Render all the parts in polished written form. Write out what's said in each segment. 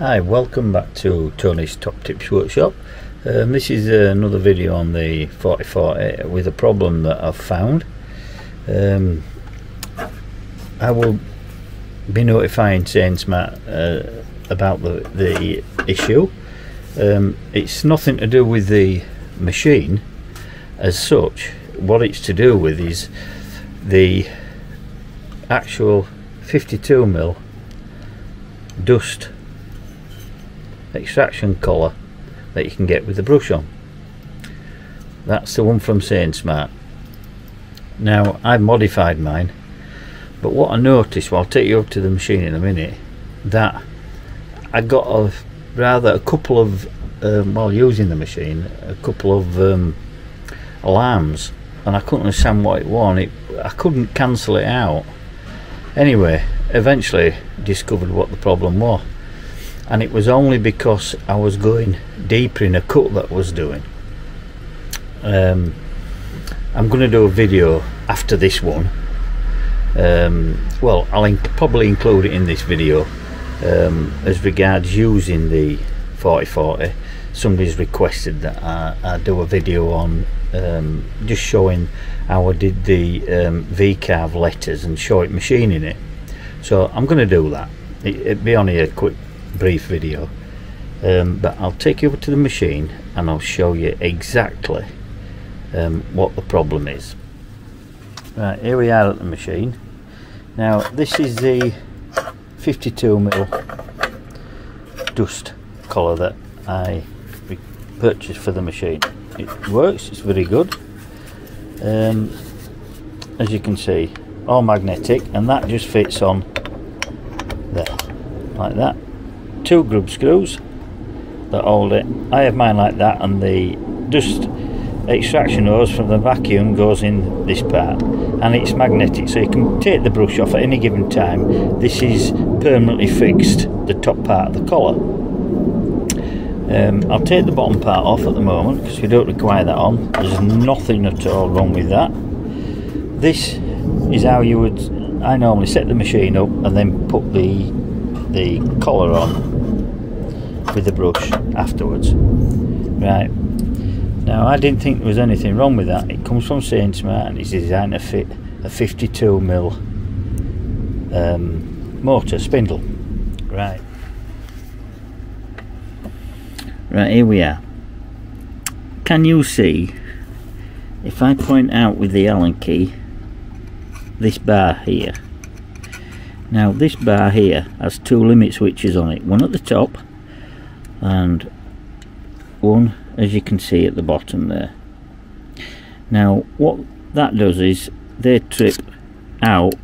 Hi, welcome back to Tony's Top Tips Workshop. This is another video on the 4040 with a problem that I've found. I will be notifying Sainsmart about the issue. It's nothing to do with the machine as such. What it's to do with is the actual 52mm dust extraction collar that you can get with the brush on. That's the one from Sainsmart. Now I've modified mine, but what I noticed, well, I'll take you up to the machine in a minute, that I got a couple of while using the machine, a couple of alarms, and I couldn't understand what it was. I couldn't cancel it out. Anyway, eventually discovered what the problem was, and it was only because I was going deeper in a cut that I was doing. I'm going to do a video after this one. Well, I'll probably include it in this video as regards using the 4040. Somebody's requested that I do a video on just showing how I did the V-carve letters and show it machining it. So I'm going to do that. It'll be only a quick brief video, but I'll take you over to the machine and I'll show you exactly what the problem is. Right, here we are at the machine. Now this is the 52mm dust collar that I purchased for the machine. It works, it's very good. As you can see, all magnetic, and that just fits on there like that. 2 grub screws that hold it. I have mine like that, and the dust extraction hose from the vacuum goes in this part, and it's magnetic, so you can take the brush off at any given time. This is permanently fixed, the top part of the collar. I'll take the bottom part off at the moment because we don't require that on. There's nothing at all wrong with that. This is how you would, I normally set the machine up and then put the collar on with the brush afterwards. Right, now I didn't think there was anything wrong with that. It comes from Sainsmart and it's designed to fit a 52mm motor spindle. Right, here we are. Can you see, if I point out with the Allen key, this bar here? Now this bar here has 2 limit switches on it, one at the top and one, as you can see, at the bottom there. Now what that does is they trip out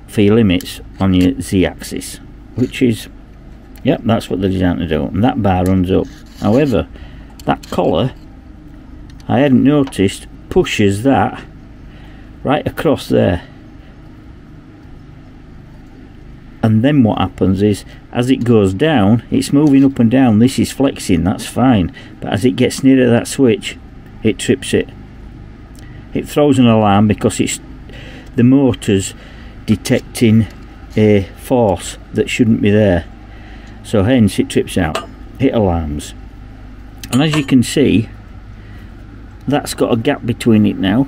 for your limits on your Z-axis, which is, yep, that's what they're designed to do, and that bar runs up. However, that collar, I hadn't noticed, pushes that right across there. And then what happens is, as it goes down, it's moving up and down. This is flexing, that's fine, but as it gets near to that switch, it trips it. It throws an alarm because it's the motor's detecting a force that shouldn't be there, so hence it trips out. It alarms, and as you can see, that's got a gap between it now.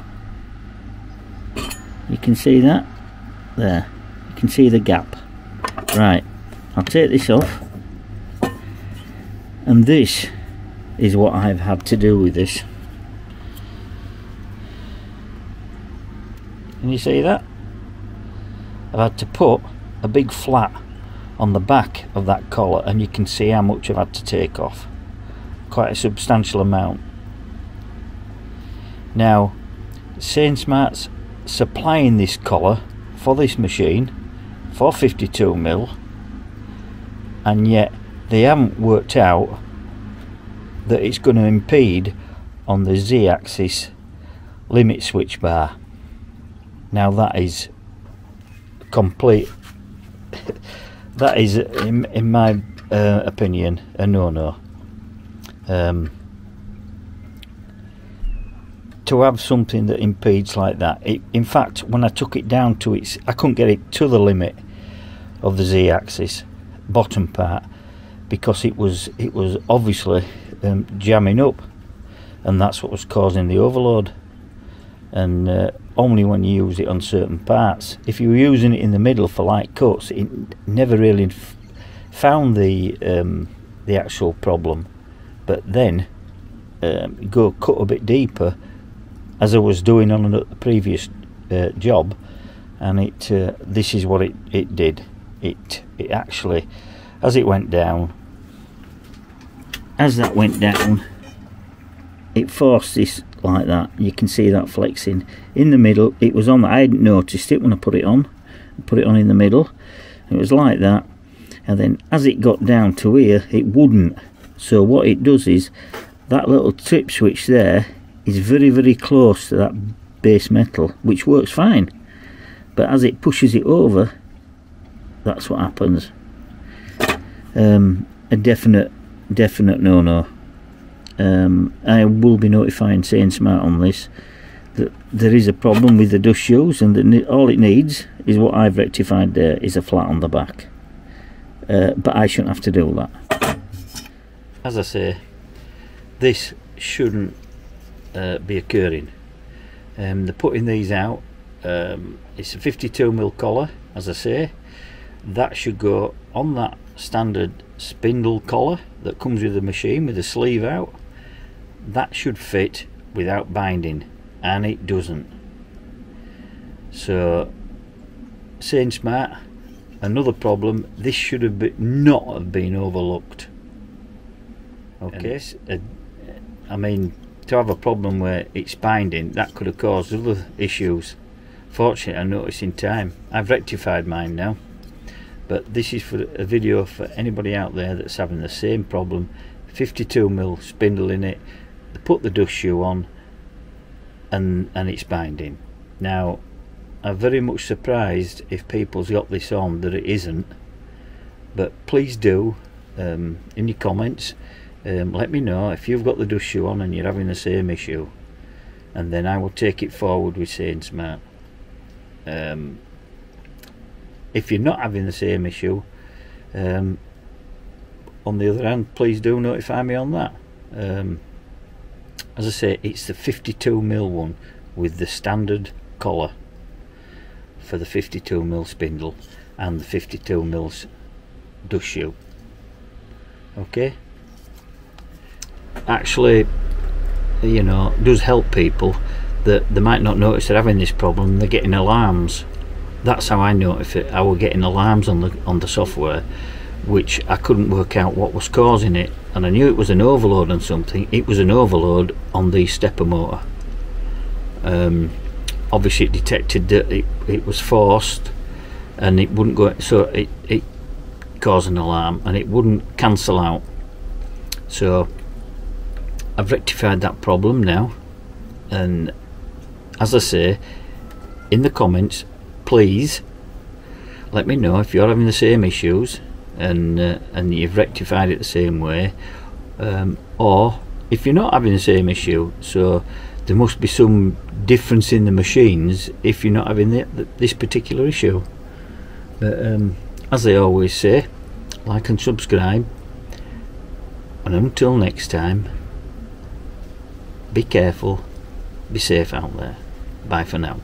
You can see that there, you can see the gap. Right, I'll take this off, and this is what I've had to do with this. Can you see that? I've had to put a big flat on the back of that collar, and you can see how much I've had to take off. Quite a substantial amount. Now Sainsmart's supplying this collar for this machine for 52mm, and yet they haven't worked out that it's going to impede on the Z-axis limit switch bar. Now that is complete that is, in my opinion, a no-no. To have something that impedes like that, in fact, when I took it down to I couldn't get it to the limit of the Z-axis bottom part. because it was obviously jamming up, and that's what was causing the overload. And only when you use it on certain parts. If you were using it in the middle for light cuts, it never really found the actual problem. But then go cut a bit deeper, as I was doing on a previous job, and this is what it did. It actually, as it went down, it forced this like that. You can see that flexing in the middle. It was on. I hadn't noticed it when I put it on in the middle. It was like that, and then as it got down to here, it wouldn't. So what it does is, that little trip switch there is very, very close to that base metal, which works fine, but as it pushes it over, that's what happens. A definite no-no. I will be notifying Sainsmart on this, that there is a problem with the dust shoes, and that all it needs is what I've rectified there, is a flat on the back. But I shouldn't have to do that. As I say, this shouldn't be occurring. They're putting these out. It's a 52mm collar, as I say. That should go on that standard spindle collar that comes with the machine, with the sleeve out. That should fit without binding, and it doesn't. So Sainsmart, another problem. This should have not have been overlooked. Okay, I mean, to have a problem where it's binding, that could have caused other issues. Fortunately, I noticed in time. I've rectified mine now, but this is for a video for anybody out there that's having the same problem. 52mm spindle in it, they put the dust shoe on, and it's binding. Now, I'm very much surprised if people's got this on that it isn't, but please do, in your comments, let me know if you've got the dust shoe on and you're having the same issue, and then I will take it forward with Sainsmart. If you're not having the same issue, on the other hand, please do notify me on that. As I say, it's the 52mm one with the standard collar for the 52mm spindle and the 52mm dust shoe. Okay, actually, you know, it does help people that they might not notice they're having this problem. They're getting alarms. That's how I noticed it. I was getting alarms on the software, which I couldn't work out what was causing it, and I knew it was an overload on something. It was an overload on the stepper motor. Obviously it detected that it was forced, and it wouldn't go, so it caused an alarm, and it wouldn't cancel out. So I've rectified that problem now, and as I say, in the comments, please let me know if you're having the same issues and you've rectified it the same way, or if you're not having the same issue. So there must be some difference in the machines if you're not having this particular issue. But as I always say, like and subscribe, and until next time, be careful, be safe out there. Bye for now.